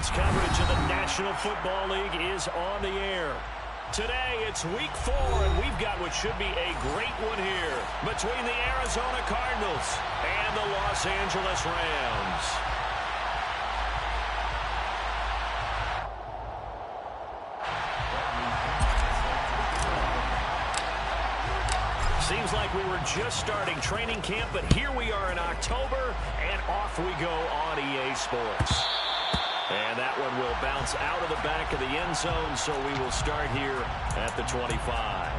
Sports coverage of the National Football League is on the air. Today, it's week 4, and we've got what should be a great one here between the Arizona Cardinals and the Los Angeles Rams. Seems like we were just starting training camp, but here we are in October, and off we go on EA Sports. And that one will bounce out of the back of the end zone, so we will start here at the 25.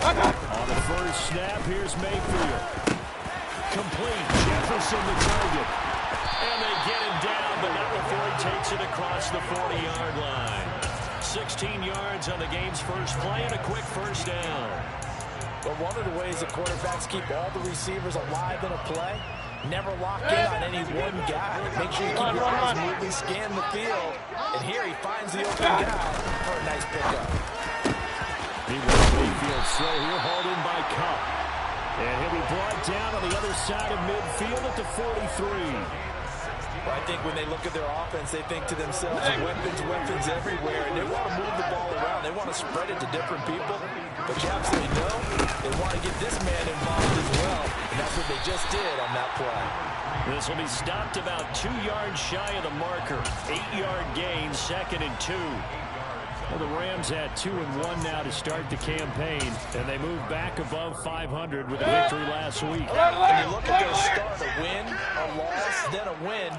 On the first snap, here's Mayfield. Complete. Jefferson the target. And they get him down, but not before he takes it across the 40-yard line. 16 yards on the game's first play and a quick first down. But one of the ways the quarterbacks keep all the receivers alive in a play, never lock in on any one guy. Make sure you keep your eyes moving, scan the field. And here he finds the open guy for a nice pickup. Meanwhile, Mayfield's throw here hauled in by Kupp. And he'll be brought down on the other side of midfield at the 43. Well, I think when they look at their offense, they think to themselves, weapons everywhere, and they want to move the ball around. They want to spread it to different people. But you absolutely know they want to get this man involved as well, and that's what they just did on that play. This will be stopped about 2 yards shy of the marker. 8-yard gain, 2nd and 2. Well, the Rams had 2-1 now to start the campaign, and they moved back above 500 with a victory last week. When you look at their start, a win, a loss, then a win,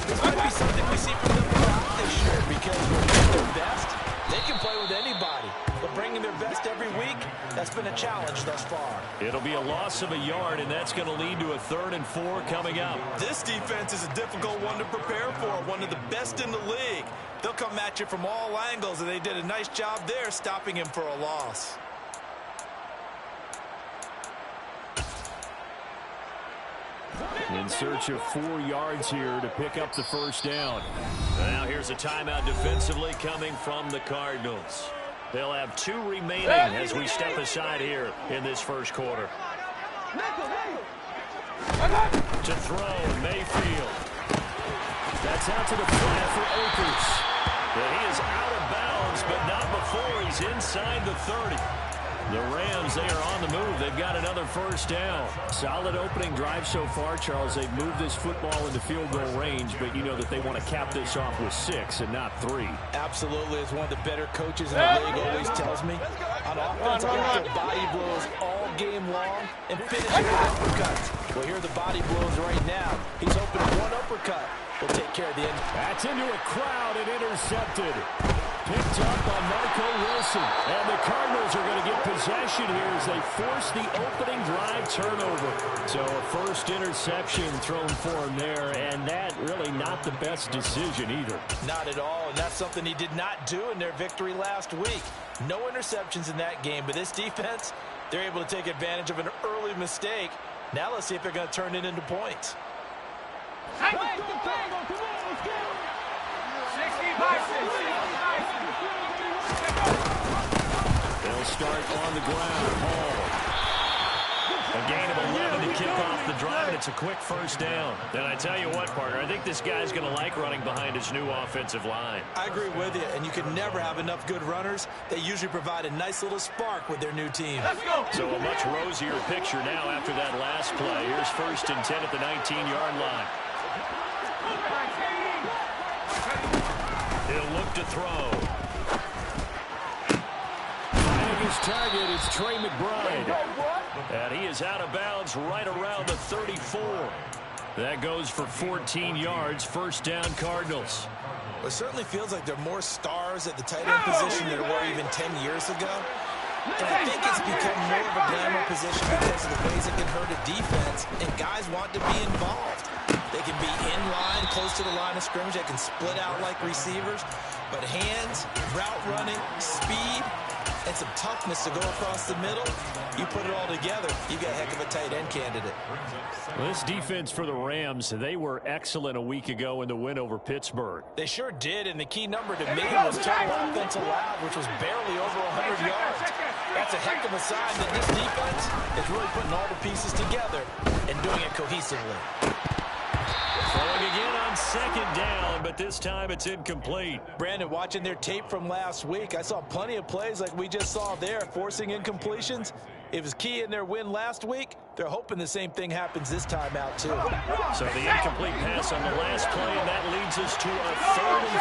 this might be something we see from them throughout this year, because when they're their best, they can play with anybody. But bringing their best every week, that's been a challenge thus far. It'll be a loss of a yard, and that's going to lead to a 3rd and 4 coming up. This defense is a difficult one to prepare for, one of the best in the league. They'll come at you from all angles, and they did a nice job there stopping him for a loss. In search of 4 yards here to pick up the first down. Now here's a timeout defensively coming from the Cardinals. They'll have 2 remaining as we step aside here in this first quarter. To throw, Mayfield. That's out to the flat for Akers. But he is out of bounds, but not before he's inside the 30. The Rams, they are on the move. They've got another first down. Solid opening drive so far, Charles. They've moved this football into field goal range, but you know that they want to cap this off with 6 and not 3. Absolutely. As one of the better coaches in the league always tells me, on offense, I got the body blows all game long and finish it with uppercuts. Well, here are the body blows right now. He's open to one uppercut. We'll take care of the end. That's into a crowd and intercepted. Picked up by Marco Wilson. And the Cardinals are going to get possession here as they force the opening drive turnover. So a first interception thrown for him there, and that really not the best decision either. Not at all, and that's something he did not do in their victory last week. No interceptions in that game, but this defense, they're able to take advantage of an early mistake. Now let's see if they're going to turn it into points. They'll start on the ground. Hall. A gain of 11 to kick off the drive, and it's a quick first down. And I tell you what, partner, I think this guy's going to like running behind his new offensive line. I agree with you, and you can never have enough good runners. They usually provide a nice little spark with their new team. So a much rosier picture now after that last play. Here's 1st and 10 at the 19-yard line. He'll look to throw. Finding his target is Trey McBride. And he is out of bounds right around the 34. That goes for 14 yards. First down, Cardinals. It certainly feels like there are more stars at the tight end position than there were even 10 years ago. And I think it's become more of a glamour position because of the ways it can hurt a defense, and guys want to be involved. They can be in line, close to the line of scrimmage. They can split out like receivers. But hands, route running, speed, and some toughness to go across the middle, you put it all together, you got a heck of a tight end candidate. Well, this defense for the Rams, they were excellent a week ago in the win over Pittsburgh. They sure did, and the key number to me was total offense allowed, which was barely over 100 yards. That's a heck of a sign that this defense is really putting all the pieces together and doing it cohesively. Throwing again on second down, but this time it's incomplete. Brandon, watching their tape from last week, I saw plenty of plays like we just saw there, forcing incompletions. It was key in their win last week. They're hoping the same thing happens this time out, too. So the incomplete pass on the last play, and that leads us to a 3rd and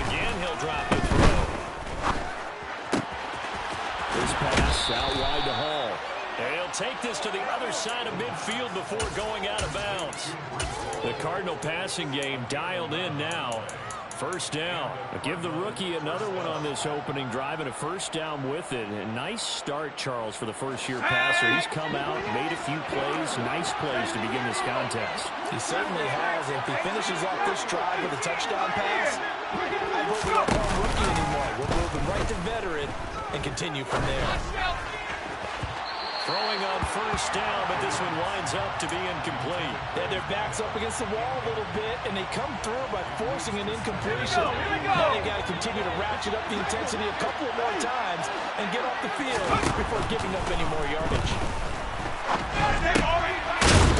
3. Again, he'll drop the throw. This pass out wide to Hall. And he'll take this to the other side of midfield before going out of bounds. The Cardinal passing game dialed in now. First down. Give the rookie another one on this opening drive and a first down with it. A nice start, Charles, for the first-year passer. He's come out, made a few plays, nice plays to begin this contest. He certainly has. If he finishes off this drive with a touchdown pass, I hope we don't call him rookie anymore. We'll move him right to veteran and continue from there. Throwing on first down, but this one winds up to be incomplete. They had their backs up against the wall a little bit, and they come through by forcing an incompletion. Now they've got to continue to ratchet up the intensity a couple of more times and get off the field before giving up any more yardage.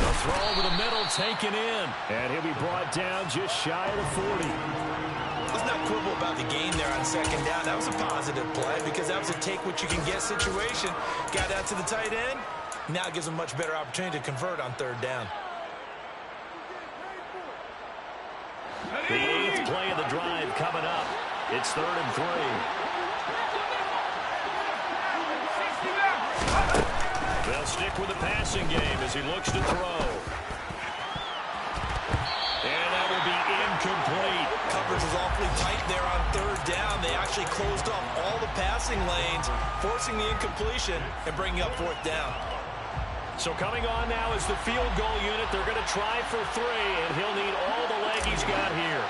The throw over the middle, taken in, and he'll be brought down just shy of the 40. Let's not quibble about the gain there on second down. That was a positive play because that was a take-what-you-can-get situation. Got out to the tight end. Now it gives them a much better opportunity to convert on third down. The 8th play of the drive coming up. It's 3rd and 3. They'll stick with the passing game as he looks to throw. And that will be incomplete. Coverage was awfully tight there on third down. They actually closed off all the passing lanes, forcing the incompletion and bringing up fourth down. So coming on now is the field goal unit. They're going to try for 3, and he'll need all the leg he's got here.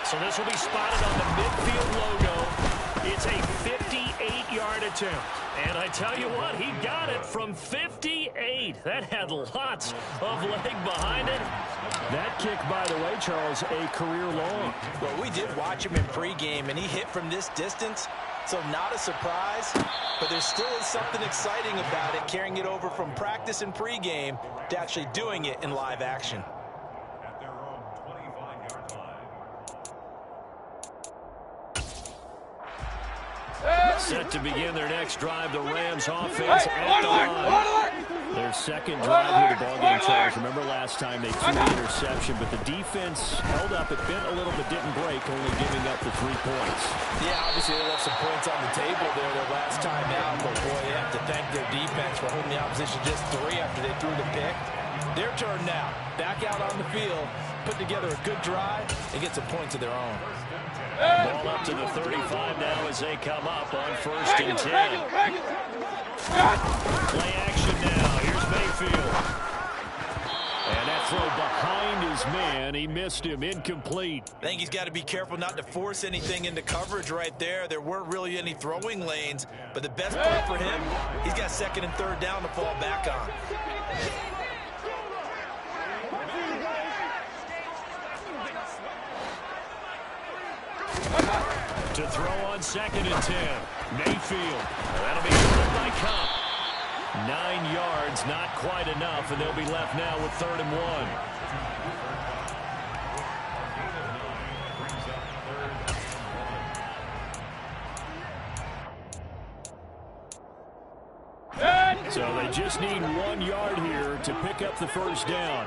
So this will be spotted on the midfield logo. It's a 58-yard attempt. And I tell you what, he got it from 58. That had lots of leg behind it. That kick, by the way, Charles, a career long. Well, we did watch him in pregame, and he hit from this distance. So not a surprise, but there still is something exciting about it, carrying it over from practice and pregame to actually doing it in live action. Set to begin their next drive, the Rams offense at the line. Their second drive here to ballgame, Charles. Remember last time they threw the interception, but the defense held up. It bent a little but didn't break, only giving up the 3 points. Yeah, obviously they left some points on the table there their last time out, but boy, they have to thank their defense for holding the opposition just 3 after they threw the pick. Their turn now. Back out on the field, put together a good drive, and get some points of their own. Ball up to the 35 now as they come up on 1st and 10. Play action now. Here's Mayfield. And that throw behind his man. He missed him. Incomplete. I think he's got to be careful not to force anything into coverage right there. There weren't really any throwing lanes, but the best part for him, he's got 2nd and 3rd down to fall back on. To throw on 2nd and 10. Mayfield. That'll be caught by Cup. 9 yards, not quite enough, and they'll be left now with 3rd and 1. So they just need 1 yard here to pick up the first down.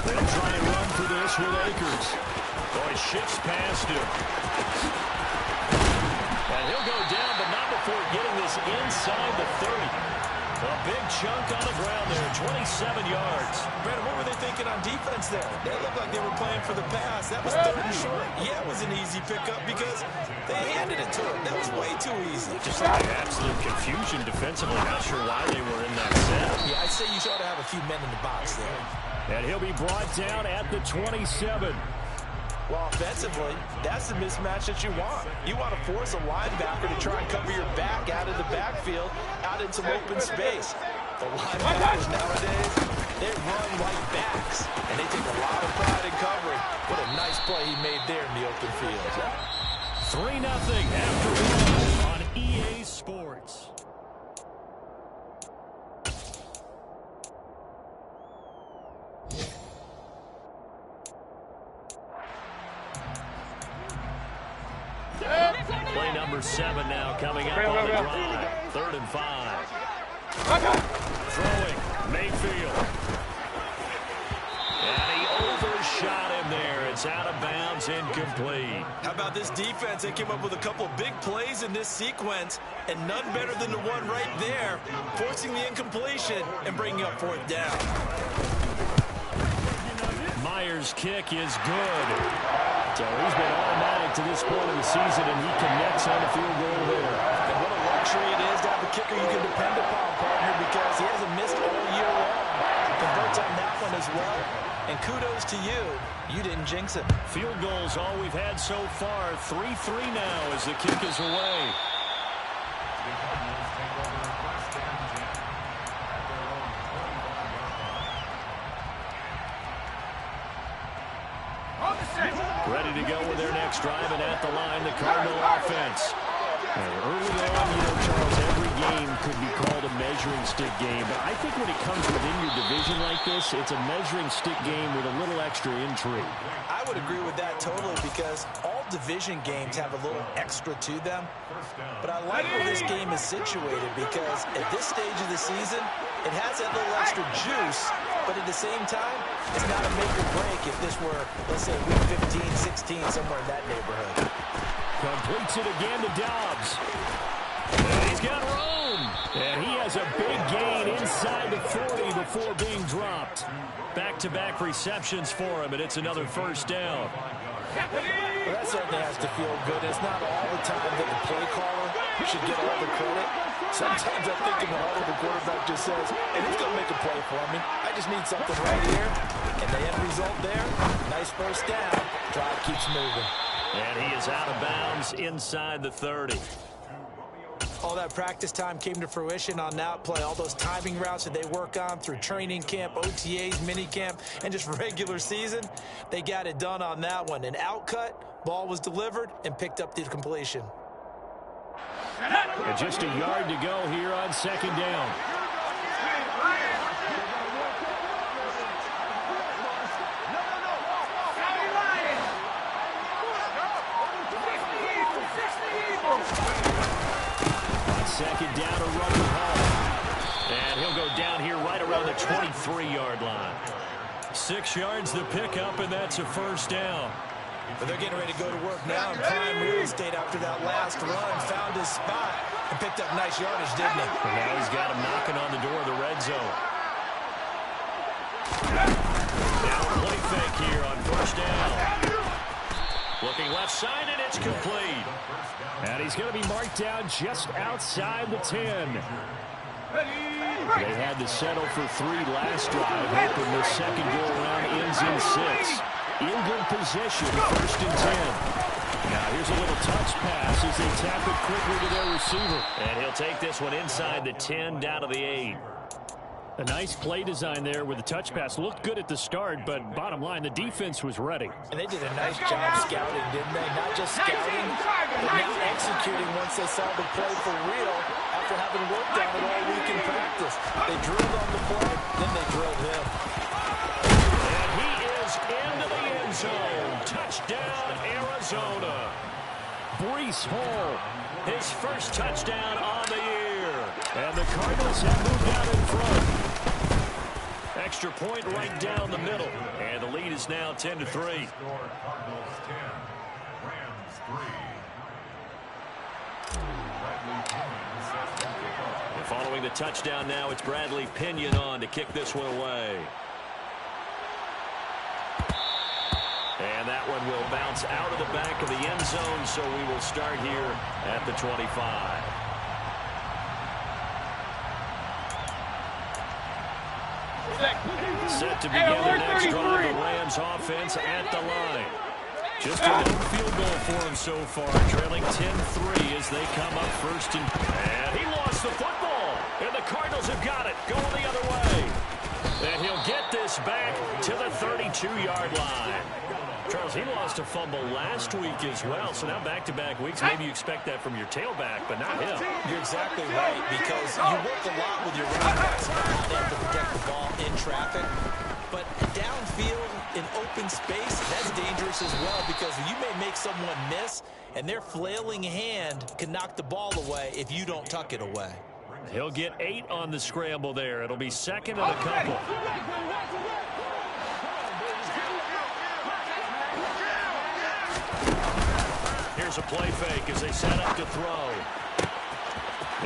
They'll try and run for this with Akers. Boy, shifts past him. And he'll go down, but not before getting this inside the 30. A big chunk on the ground there, 27 yards. Brandon, what were they thinking looking on defense there. They looked like they were playing for the pass. That was 3rd and short. Yeah, it was an easy pickup because they handed it to him. That was way too easy. Just like absolute confusion defensively. Not sure why they were in that set. Yeah, I'd say you ought to have a few men in the box there. And he'll be brought down at the 27. Well, offensively, that's the mismatch that you want. You want to force a linebacker to try and cover your back out of the backfield, out in some open space. The linebackers nowadays, they run like backs, and they take a lot of pride in covering. What a nice play he made there in the open field. 3-0 after 1 on EA Sports. Play number 7 now coming up on the drive. 3rd and 5. Throwing, Mayfield. And he overshot him there. It's out of bounds, incomplete. How about this defense? They came up with a couple big plays in this sequence, and none better than the one right there, forcing the incompletion and bringing up 4th down. Myers' kick is good. So he's been automatic to this point of the season, and he connects on the field goal there. And what a luxury it is to have a kicker you can depend upon, partner, because he hasn't missed all year long. Converts on that one as well. And kudos to you. You didn't jinx it. Field goals all we've had so far. 3-3 now as the kick is away. Ready to go with their next drive, and at the line, the Cardinal offense. Early on, Charles, every game could be called a measuring stick game, but I think when it comes within your division like this, it's a measuring stick game with a little extra intrigue. I would agree with that totally, because all division games have a little extra to them. But I like where this game is situated, because at this stage of the season, it has that little extra juice, but at the same time, it's not a make or break if this were, let's say, week 15, 16, somewhere in that neighborhood. Completes it again to Dobbs. And he's got room. And he has a big gain inside the 40 before being dropped. Back-to-back receptions for him, and it's another 1st down. Well, that certainly has to feel good. It's not all the time that the play caller should get all the credit. Sometimes I think in the huddle, the quarterback just says, hey, who's going to make a play for me? I just need something right here. And the end result there, nice 1st down. Drive keeps moving. And he is out of bounds inside the 30. All that practice time came to fruition on that play. All those timing routes that they work on through training camp, OTAs, mini camp, and just regular season, they got it done on that one. An outcut, ball was delivered, and picked up the completion. And just a yard to go here on 2nd down. Second down to Rucker Hall. And he'll go down here right around the 23-yard line. 6 yards the pickup, and that's a 1st down. But they're getting ready to go to work now in prime real estate after that last run. Found his spot and picked up nice yardage, didn't he? And now he's got him knocking on the door of the red zone. Now a play fake here on 1st down. Looking left side, and it's complete. And he's going to be marked down just outside the 10. They had to settle for 3 last drive, hoping the second go-around ends in 6. In good position, 1st and 10. Now here's a little touch pass as they tap it quickly to their receiver. And he'll take this one inside the 10 down to the 8. A nice play design there with the touch pass. Looked good at the start, but bottom line, the defense was ready. And they did a nice job scouting, didn't they? Not just scouting, but now executing once they saw the play for real after having worked on it all week in practice. They drilled on the play, then they drilled him. And he is into the end zone. Touchdown, Arizona. Breece Hall, his 1st touchdown on the year. And the Cardinals have moved out in front. Extra point right down the middle. And the lead is now 10-3. And following the touchdown now, it's Bradley Pinion on to kick this one away. that one will bounce out of the back of the end zone, so we will start here at the 25. Set to begin their next drive, the Rams offense at the line. Just a lone field goal for him so far, trailing 10-3 as they come up first. And he lost the football, and the Cardinals have got it, going the other way. And he'll get this back to the 32-yard line. Charles, he lost a fumble last week as well, so now back-to-back weeks, maybe you expect that from your tailback, but not him. You're exactly right, because you work a lot with your running backs about how they have to protect the ball in traffic. But downfield in open space, that's dangerous as well, because you may make someone miss, and their flailing hand can knock the ball away if you don't tuck it away. He'll get 8 on the scramble there. It'll be second and a couple. Here's a play fake as they set up to throw.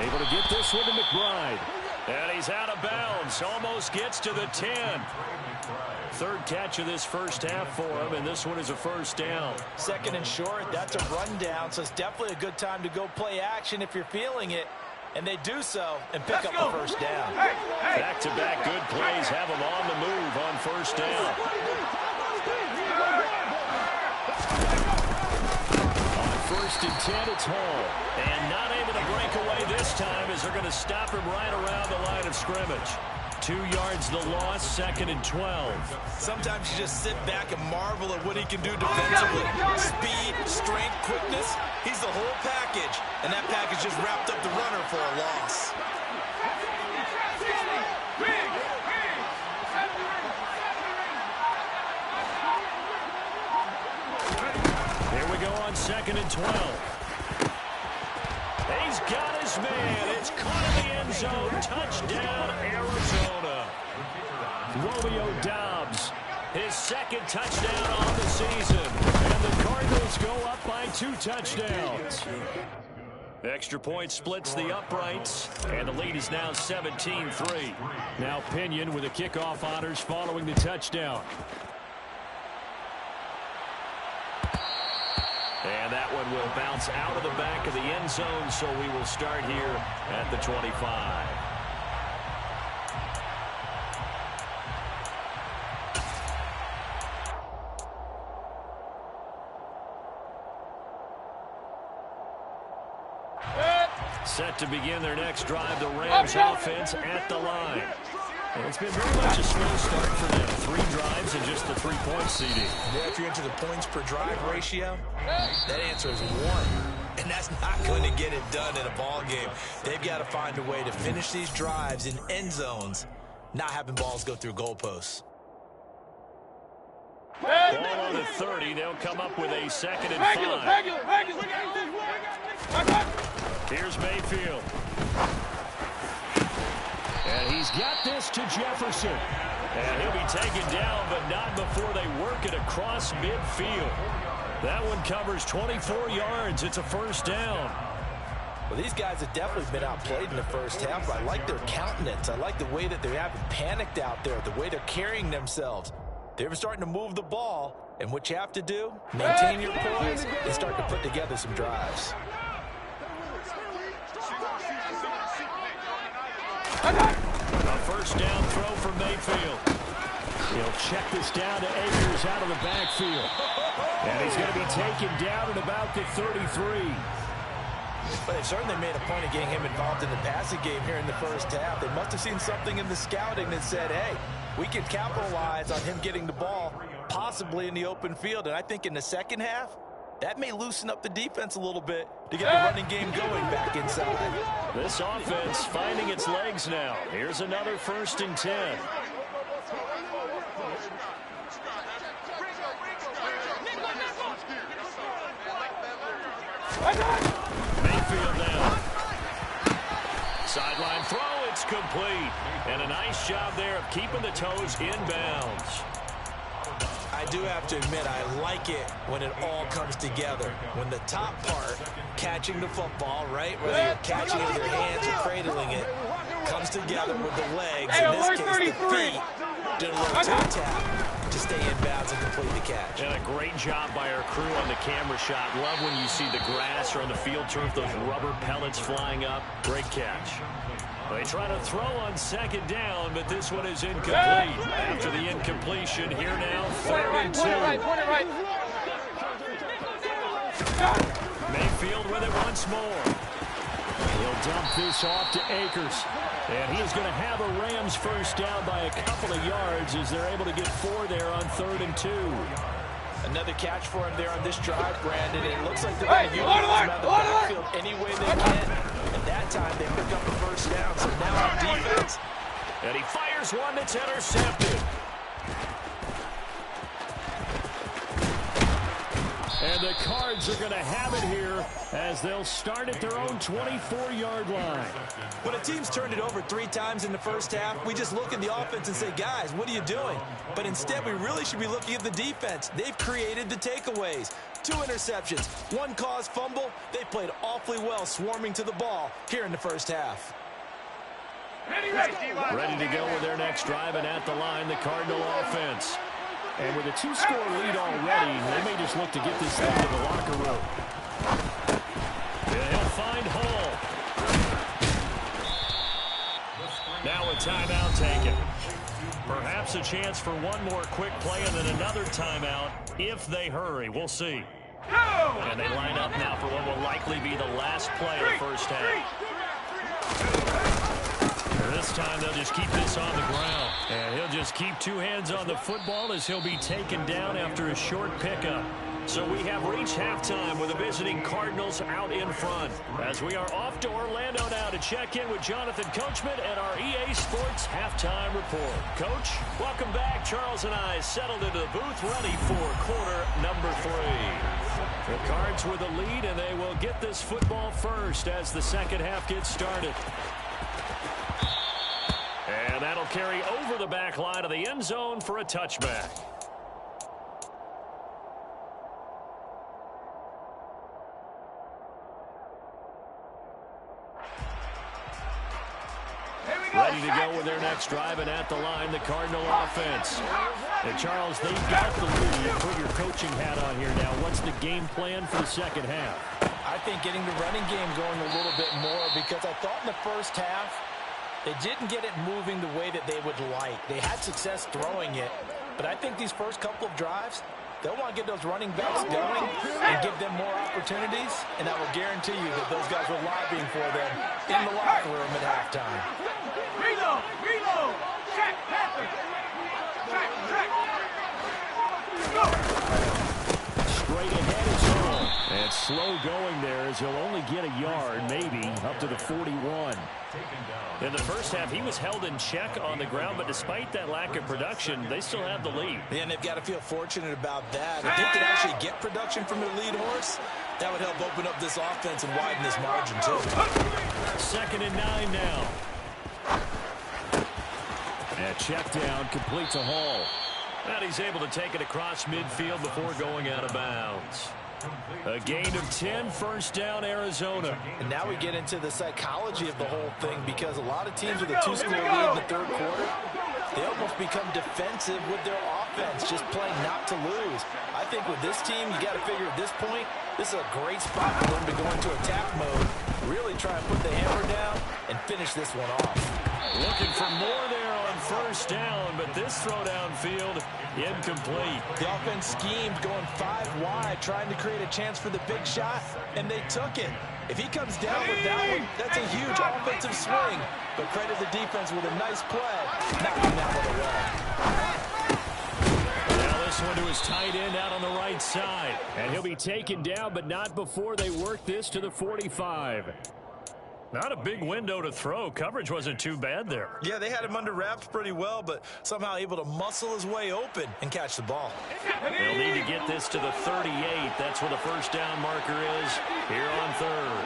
Able to get this one to McBride. And he's out of bounds. Almost gets to the 10. Third catch of this first half for him, and this one is a first down. Second and short, that's a rundown, so it's definitely a good time to go play action if you're feeling it. And they do so and pick up a first down. Back-to-back good plays have them on the move on first down. On first and 10, it's Hall. And not able to break away this time as they're going to stop him right around the line of scrimmage. 2 yards the loss, second and 12. Sometimes you just sit back and marvel at what he can do defensively. Speed, strength, quickness. He's the whole package. And that package just wrapped up the runner for a loss. Here we go on second and 12. He's got his man. It's caught in the end zone. Touchdown, Arizona. Romeo Doubs, his second touchdown on the season. And the Cardinals go up by 2 touchdowns. Extra point splits the uprights, and the lead is now 17-3. Now Pinion with the kickoff honors following the touchdown. And that one will bounce out of the back of the end zone, so we will start here at the 25. Set to begin their next drive, the Rams offense at the line. And it's been very much a slow start for them. 3 drives and just the 3 points, CD. Yeah, if you're into the points per drive ratio, that answer is 1. And that's not going to get it done in a ball game. They've got to find a way to finish these drives in end zones, not having balls go through goalposts. Ball on the 30. They'll come up with a second and 5. Here's Mayfield. And he's got this to Jefferson. And he'll be taken down, but not before they work it across midfield. That one covers 24 yards. It's a first down. Well, these guys have definitely been outplayed in the first half. I like their countenance. I like the way that they haven't panicked out there, the way they're carrying themselves. They're starting to move the ball, and what you have to do, maintain your poise and start to put together some drives. A first down throw for Mayfield. He'll check this down to Akers out of the backfield. And he's going to be taken down at about the 33. But they certainly made a point of getting him involved in the passing game here in the first half. They must have seen something in the scouting that said, hey, we can capitalize on him getting the ball possibly in the open field. And I think in the second half, that may loosen up the defense a little bit to get the running game going back inside. This offense finding its legs now. Here's another first and 10. Mayfield now. Sideline throw, it's complete. And a nice job there of keeping the toes inbounds. I do have to admit, I like it when it all comes together. When the top part, catching the football, right, whether you're catching it with your hands or cradling it, comes together with the legs, in this case, the feet, doing a little toe tap to stay stay in bounds and complete the catch. And a great job by our crew on the camera shot. Love when you see the grass or on the field turf, those rubber pellets flying up. Great catch. They try to throw on second down, but this one is incomplete. After the incompletion, here now, 3rd and 2. Mayfield with it once more. He'll dump this off to Akers. And he's going to have a Rams first down by a couple of yards as they're able to get 4 there on 3rd and 2. Another catch for him there on this drive, Brandon. It looks like they're going to utilize him out of the backfield any way they can. And that time they pick up the first down. So now on defense. And he fires one that's intercepted. And the Cards are going to have it here as they'll start at their own 24-yard line. When a team's turned it over 3 times in the first half, we just look at the offense and say, guys, what are you doing? But instead, we really should be looking at the defense. They've created the takeaways. 2 interceptions, 1 caused fumble. They played awfully well swarming to the ball here in the first half. Ready to go with their next drive, and at the line, the Cardinal offense. And with a 2-score lead already, they may just look to get this thing to the locker room. And he'll find Hall. Now a timeout taken. Perhaps a chance for one more quick play and then another timeout if they hurry. We'll see. And they line up now for what will likely be the last play of the first half. This time they'll just keep this on the ground. And he'll just keep 2 hands on the football as he'll be taken down after a short pickup. So we have reached halftime with the visiting Cardinals out in front. As we are off to Orlando now to check in with Jonathan Coachman and our EA Sports Halftime Report. Coach, welcome back. Charles and I settled into the booth ready for quarter number 3. The Cards with the lead, and they will get this football first as the second half gets started. And that'll carry over the back line of the end zone for a touchback. Ready to go with their next drive, and at the line, the Cardinal offense. And Charles, they've got the lead. Put your coaching hat on here now. What's the game plan for the second half? I think getting the running game going a little bit more, because I thought in the first half they didn't get it moving the way that they would like. They had success throwing it, but I think these first couple of drives, they'll want to get those running backs going and give them more opportunities, and that will guarantee you that those guys were lobbying for them in the locker room at halftime. Reload! Reload! Check! Panther! Check! Check! Go! Straight ahead is Hall. And slow going there as he'll only get a yard, maybe, up to the 41. In the first half, he was held in check on the ground, but despite that lack of production, they still have the lead. And they've got to feel fortunate about that. If they could actually get production from their lead horse, that would help open up this offense and widen this margin, too. 2nd and 9 now. And check down, complete to Hall. And he's able to take it across midfield before going out of bounds. A gain of 10, first down, Arizona. And now we get into the psychology of the whole thing, because a lot of teams with a 2-score lead in the third quarter, they almost become defensive with their offense, just playing not to lose. I think with this team, you got to figure at this point, this is a great spot for them to go into attack mode, really try and put the hammer down and finish this one off. Looking for more there on first down, but this throw downfield incomplete. The offense schemed going 5 wide, trying to create a chance for the big shot, and they took it. If he comes down with that one, that's a huge offensive swing. But credit the defense with a nice play, knocking that one away. Now this one to his tight end out on the right side. And he'll be taken down, but not before they work this to the 45. Not a big window to throw. Coverage wasn't too bad there. Yeah, they had him under wraps pretty well, but somehow able to muscle his way open and catch the ball. They'll need to get this to the 38. That's where the first down marker is here on 3rd.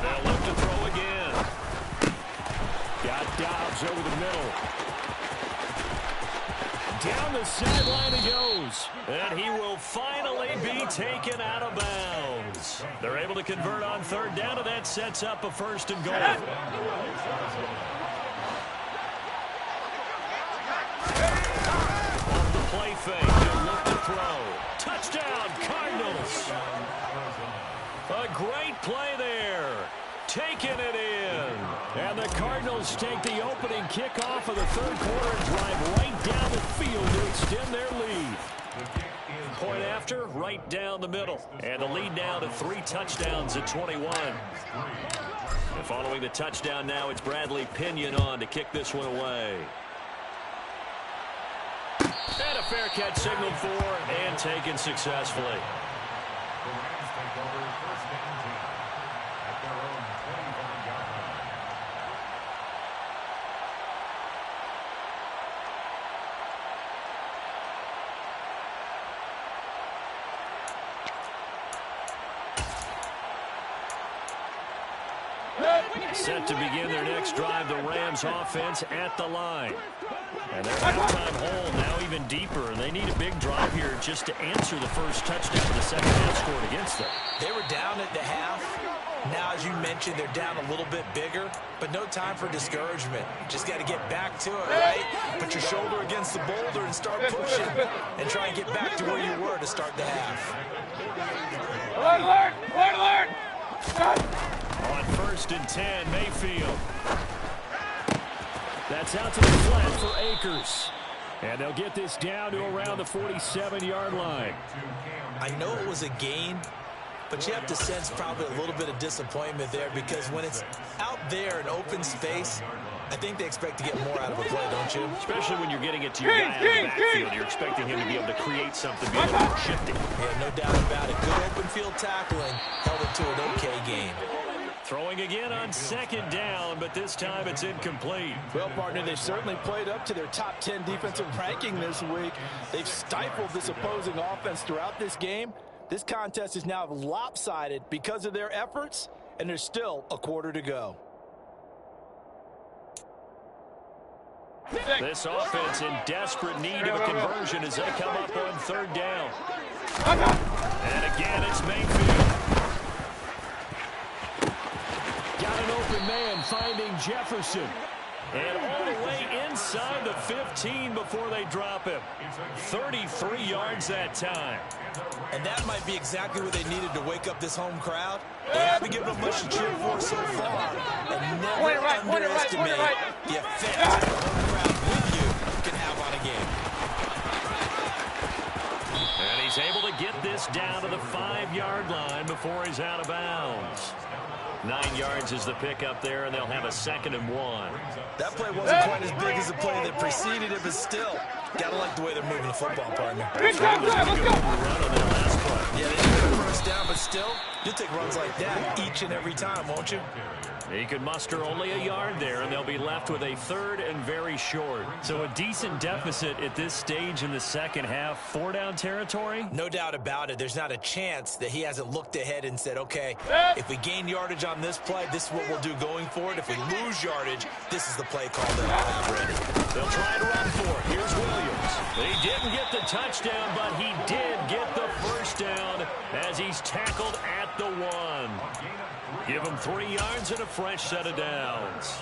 They'll look to throw again. Got Dobbs over the middle. Down the sideline he goes. And he will finally be taken out of bounds. They're able to convert on 3rd down, and that sets up a 1st and goal. they fake. He'll look to throw. Touchdown, Cardinals. A great play there. Taking it in. And the Cardinals take the opening kickoff of the third quarter and drive right down the field to extend their lead. Point after, right down the middle. And the lead now to 3 touchdowns at 21. And following the touchdown now, it's Bradley Pinion on to kick this one away. And a fair catch signaled for and taken successfully. Set to begin their next drive, the Rams offense at the line. And their halftime hole now even deeper, and they need a big drive here just to answer the first touchdown the second half scored against them. They were down at the half. Now, as you mentioned, they're down a little bit bigger, but no time for discouragement. Just got to get back to it, right? Put your shoulder against the boulder and start pushing and try and get back to where you were to start the half. Alert, alert, alert, alert. On 1st and 10, Mayfield. That's out to the flat for Akers. And they'll get this down to around the 47-yard line. I know it was a gain, but you have to sense probably a little bit of disappointment there because when it's out there in open space, I think they expect to get more out of a play, don't you? Especially when you're getting it to your guy out of the backfield. You're expecting him to be able to create something, be able to shift it. Yeah, no doubt about it. Good open field tackling held it to an okay game. Throwing again on 2nd down, but this time it's incomplete. Well, partner, they've certainly played up to their top 10 defensive ranking this week. They've stifled this opposing offense throughout this game. This contest is now lopsided because of their efforts, and there's still a quarter to go. This offense in desperate need of a conversion as they come up on 3rd down. And again, it's Mayfield. Got an open man finding Jefferson. And all the way inside the 15 before they drop him. 33 yards that time. And that might be exactly what they needed to wake up this home crowd. They haven't given them much to cheer for so far. And never underestimate the effect that the home crowd with you can have on a game. And he's able to get this down to the 5-yard line before he's out of bounds. 9 yards is the pickup there, and they'll have a 2nd and 1. That play wasn't quite as big as the play that preceded it, but still, gotta like the way they're moving the football, partner. Let's go. Run on that last play. Yeah, they didn't get a first down, but still, you'll take runs like that each and every time, won't you? He could muster only a yard there, and they'll be left with a 3rd and very short. So a decent deficit at this stage in the second half. 4-down territory? No doubt about it. There's not a chance that he hasn't looked ahead and said, okay, if we gain yardage on this play, this is what we'll do going forward. If we lose yardage, this is the play call that I'll have ready. They'll try to run for it. Here's Williams. He didn't get the touchdown, but he did get the first down as he's tackled at the 1. Give him 3 yards and a fresh set of downs.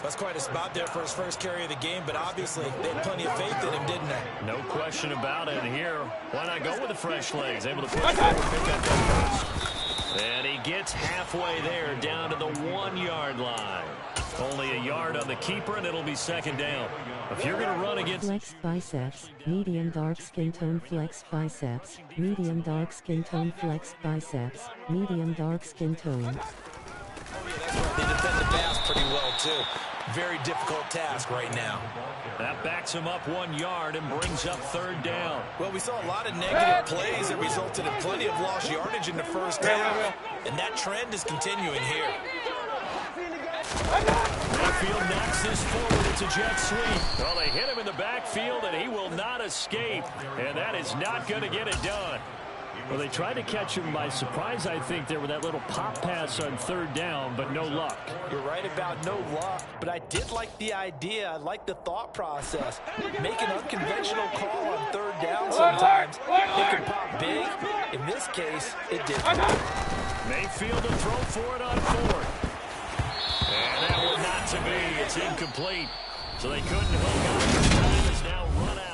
That's quite a spot there for his first carry of the game, but obviously they had plenty of faith in him, didn't they? No question about it. And here, why not go with the fresh legs? Able to push forward, pick up that first. And he gets halfway there, down to the 1-yard line. Only a yard on the keeper, and it'll be 2nd down. If you're going to run against... Flex biceps, medium dark skin tone flex biceps, medium dark skin tone flex biceps, medium dark skin tone. Oh, yeah, that's right. They defend the pass pretty well, too. Very difficult task right now. That backs him up 1 yard and brings up 3rd down. Well, we saw a lot of negative plays that resulted in plenty of lost yardage in the first half, and that trend is continuing here. Mayfield knocks this forward. It's a jet sweep. Well, they hit him in the backfield, and he will not escape. And that is not going to get it done. Well, they tried to catch him by surprise, I think, there with that little pop pass on 3rd down, but no luck. You're right about no luck, but I did like the idea. I like the thought process. Make an unconventional call on 3rd down sometimes. It can pop big. In this case, it didn't. Mayfield to throw for it on 4th. And that was not to be. It's incomplete. So they couldn't hook up. Time is now run out.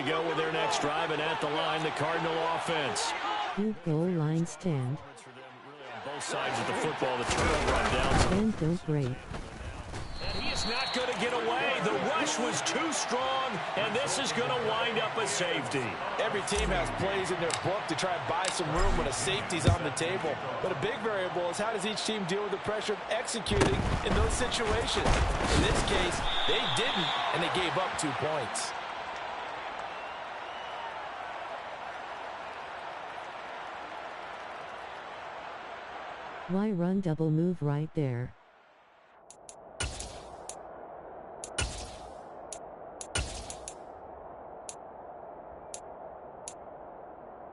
go with their next drive, and at the line, the Cardinal offense. Good goal line stand. On both sides of the football, the turnover on downs. And don't break. And he is not going to get away. The rush was too strong, and this is going to wind up a safety. Every team has plays in their book to try and buy some room when a safety's on the table. But a big variable is how does each team deal with the pressure of executing in those situations. In this case, they didn't, and they gave up 2 points. Why run double move right there?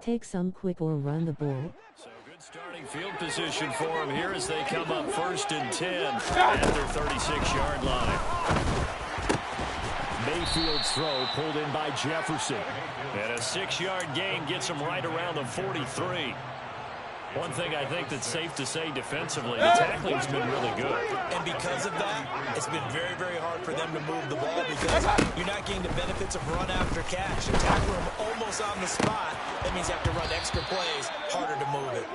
Take some quick or run the ball. So good starting field position for them here as they come up 1st and 10 at their 36-yard line. Mayfield's throw pulled in by Jefferson. And a 6-yard gain gets them right around the 43. One thing I think that's safe to say defensively, the tackling's been really good. And because of that, it's been very, very hard for them to move the ball because you're not getting the benefits of run after catch. You tackle them almost on the spot. That means you have to run extra plays, harder to move it.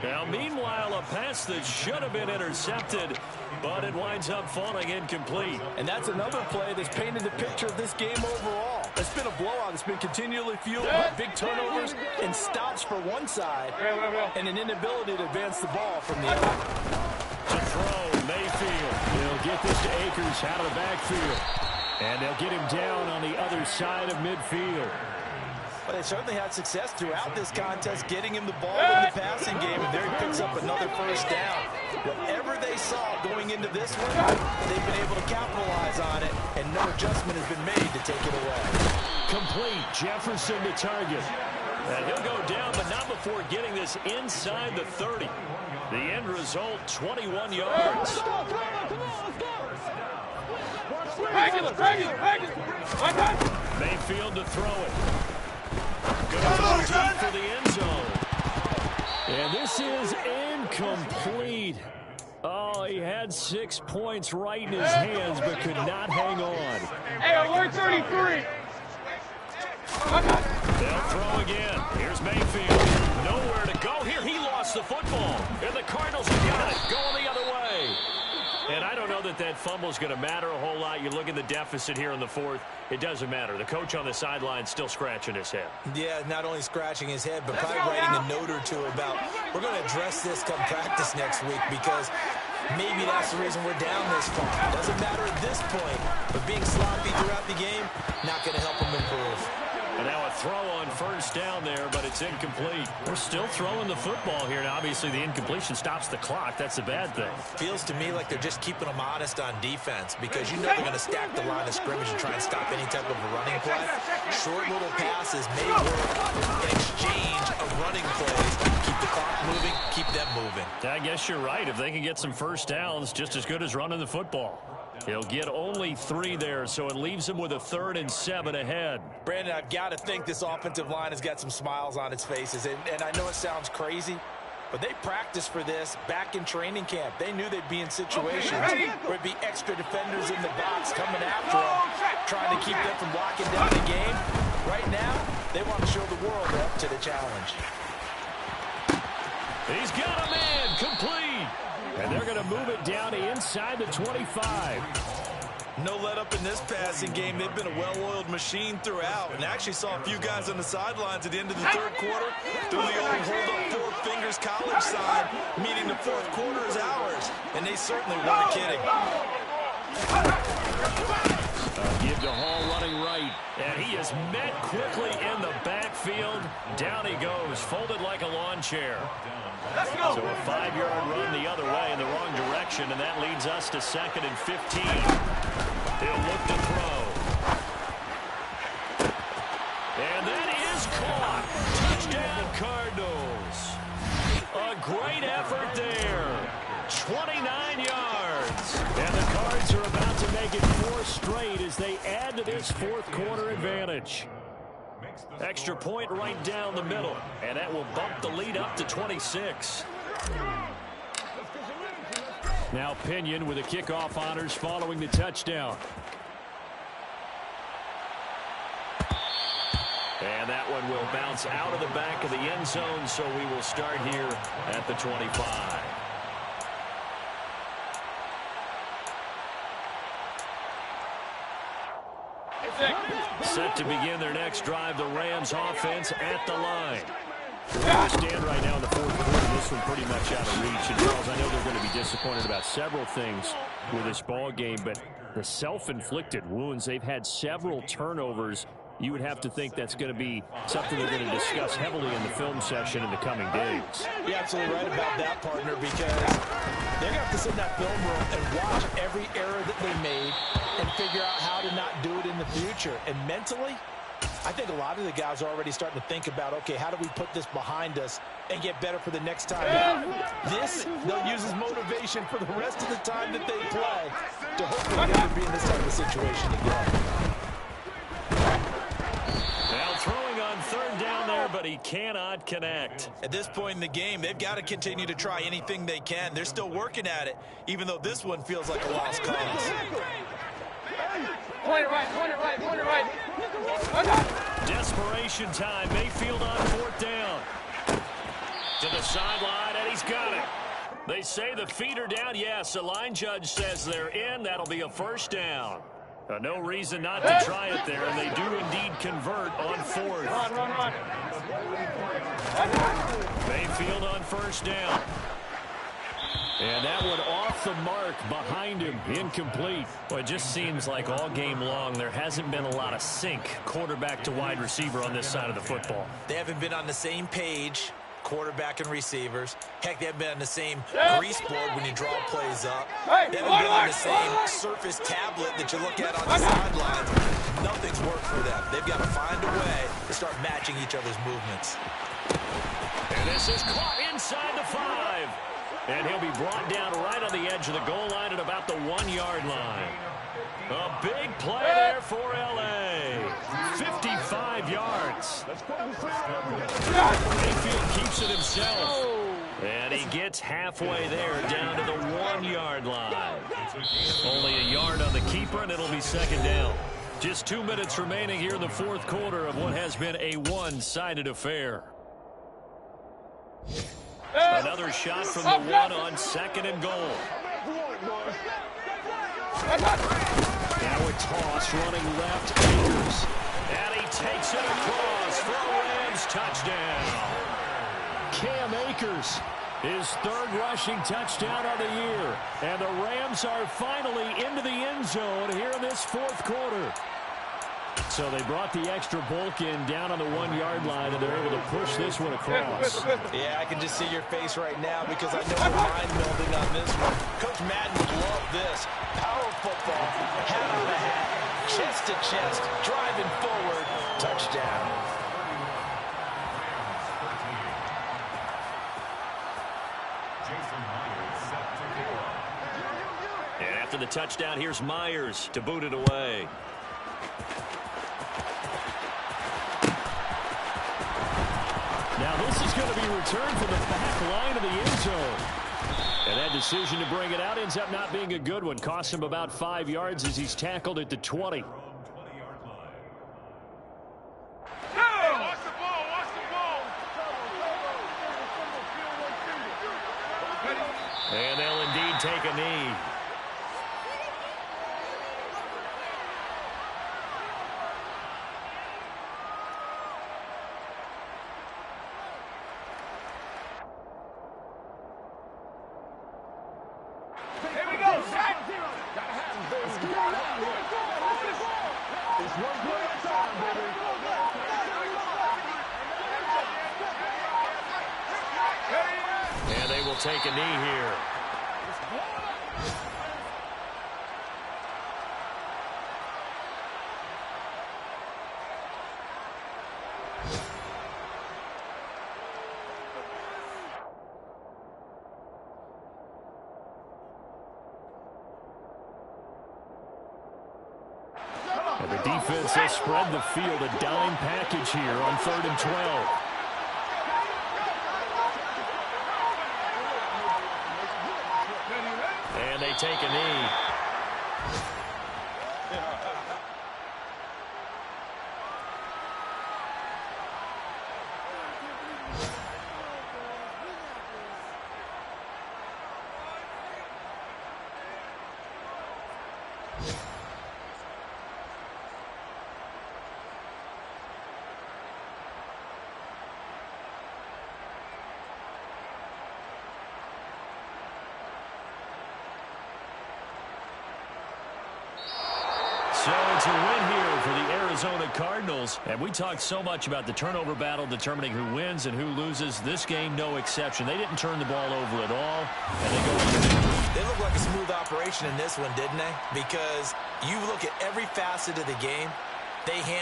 Now, meanwhile, a pass that should have been intercepted, but it winds up falling incomplete. And that's another play that's painted the picture of this game overall. It's been a blowout. It's been continually fueled by big turnovers and stops for one side and an inability to advance the ball from the other. To throw, Mayfield. He'll get this to Akers out of the backfield. And they'll get him down on the other side of midfield. But they certainly had success throughout this contest getting him the ball in the passing game, and there he picks up another first down. Whatever they saw going into this one, they've been able to capitalize on it, and no adjustment has been made to take it away. Complete. Jefferson to target. And he'll go down, but not before getting this inside the 30. The end result, 21 yards. Mayfield to throw it. Goes deep for the end zone. And this is incomplete. Oh, he had 6 points right in his hands, but could not hang on. Hey, alert 33. They'll throw again. Here's Mayfield. Nowhere to go. Here he lost the football. And the Cardinals have got it going the other way. And I don't know that that fumble is going to matter a whole lot. You look at the deficit here in the 4th. It doesn't matter. The coach on the sideline still scratching his head. Yeah, not only scratching his head, but probably writing a note or two about, we're going to address this come practice next week because maybe that's the reason we're down this far. Doesn't matter at this point, but being sloppy throughout the game, not going to help him improve. And now a throw on first down there, but it's incomplete. We're still throwing the football here. Now, obviously, the incompletion stops the clock. That's the bad thing. Feels to me like they're just keeping them honest on defense because you know they're going to stack the line of scrimmage and try and stop any type of a running play. Short little passes may work in exchange of running plays. Keep the clock moving, keep them moving. I guess you're right. If they can get some first downs, just as good as running the football. He'll get only 3 there, so it leaves him with a 3rd and 7 ahead. Brandon, I've got to think this offensive line has got some smiles on its faces. And I know it sounds crazy, but they practiced for this back in training camp. They knew they'd be in situations where it'd be extra defenders in the box coming after them, trying to keep them from locking down the game. Right now, they want to show the world they're up to the challenge. He's got a man complete. And they're going to move it down to inside the 25. No let up in this passing game. They've been a well-oiled machine throughout. And actually saw a few guys on the sidelines at the end of the 3rd quarter through the old hold-up 4 fingers college sign, meaning the 4th quarter is ours. And they certainly weren't kidding. Give to Hall running right. And he is met quickly in the backfield. Down he goes, folded like a lawn chair. So a 5-yard run the other way in the wrong direction, and that leads us to 2nd and 15. He'll look to throw. And that is caught. Touchdown, Cardinals. A great effort there. 29 yards. And the Cards are about to make it 4 straight as they add to this 4th quarter advantage. Extra point right down the middle, and that will bump the lead up to 26. Now Pinion with the kickoff honors following the touchdown. And that one will bounce out of the back of the end zone, so we will start here at the 25. Set to begin their next drive, the Rams offense at the line. Where we stand right now in the fourth quarter, this one pretty much out of reach. And Charles, I know they're going to be disappointed about several things with this ball game, but the self-inflicted wounds, they've had several turnovers. You would have to think that's going to be something they're going to discuss heavily in the film session in the coming days. You're absolutely right about that, partner, because they're going to have to sit in that film room and watch every error that they made and figure out how to not do it in the future. And mentally, I think a lot of the guys are already starting to think about, okay, how do we put this behind us and get better for the next time? This, they'll use as motivation for the rest of the time that they play to hopefully never be in this type of situation again. Now throwing on third down there, but he cannot connect. At this point in the game, they've got to continue to try anything they can. They're still working at it, even though this one feels like a lost cause. Point it right, point it right, point it right. Desperation time. Mayfield on fourth down. To the sideline, and he's got it. They say the feet are down. Yes, the line judge says they're in. That'll be a first down. No reason not to try it there, and they do indeed convert on fourth. Run. Mayfield on first down. And that one off the mark behind him, incomplete. Well, it just seems like all game long there hasn't been a lot of sync quarterback to wide receiver on this side of the football. They haven't been on the same page, quarterback and receivers. Heck, they haven't been on the same grease board when you draw plays up. They haven't been on the same surface tablet that you look at on the sidelines. Nothing's worked for them. They've got to find a way to start matching each other's movements. And this is caught inside the 5. And he'll be brought down right on the edge of the goal line at about the 1-yard line. A big play there for L.A. 55 yards. Mayfield keeps it himself. And he gets halfway there down to the 1-yard line. Only a yard on the keeper, and it'll be second down. Just 2 minutes remaining here in the fourth quarter of what has been a one-sided affair. Another shot from the one on second and goal. Now a toss running left, Akers. And he takes it across for a Rams touchdown. Cam Akers, his third rushing touchdown on the year. And the Rams are finally into the end zone here in this fourth quarter. So they brought the extra bulk in down on the 1-yard line, and they're able to push this one across. Yeah, I can just see your face right now because I know you're mind-melding on this one. Coach Madden would love this. Power football, hat on a hat, chest to chest, driving forward, touchdown. And after the touchdown, here's Myers to boot it away. Now this is going to be returned from the back line of the end zone. And that decision to bring it out ends up not being a good one. Costs him about 5 yards as he's tackled at the 20. And they'll indeed take a knee. And they will take a knee here. And the defense has spread the field, a dime package here on 3rd and 12. And they take a knee. So it's a win here for the Arizona Cardinals. And we talked so much about the turnover battle determining who wins and who loses. This game, no exception. They didn't turn the ball over at all, and they go with the victory. They look like a smooth operation in this one, didn't they? Because you look at every facet of the game, they handle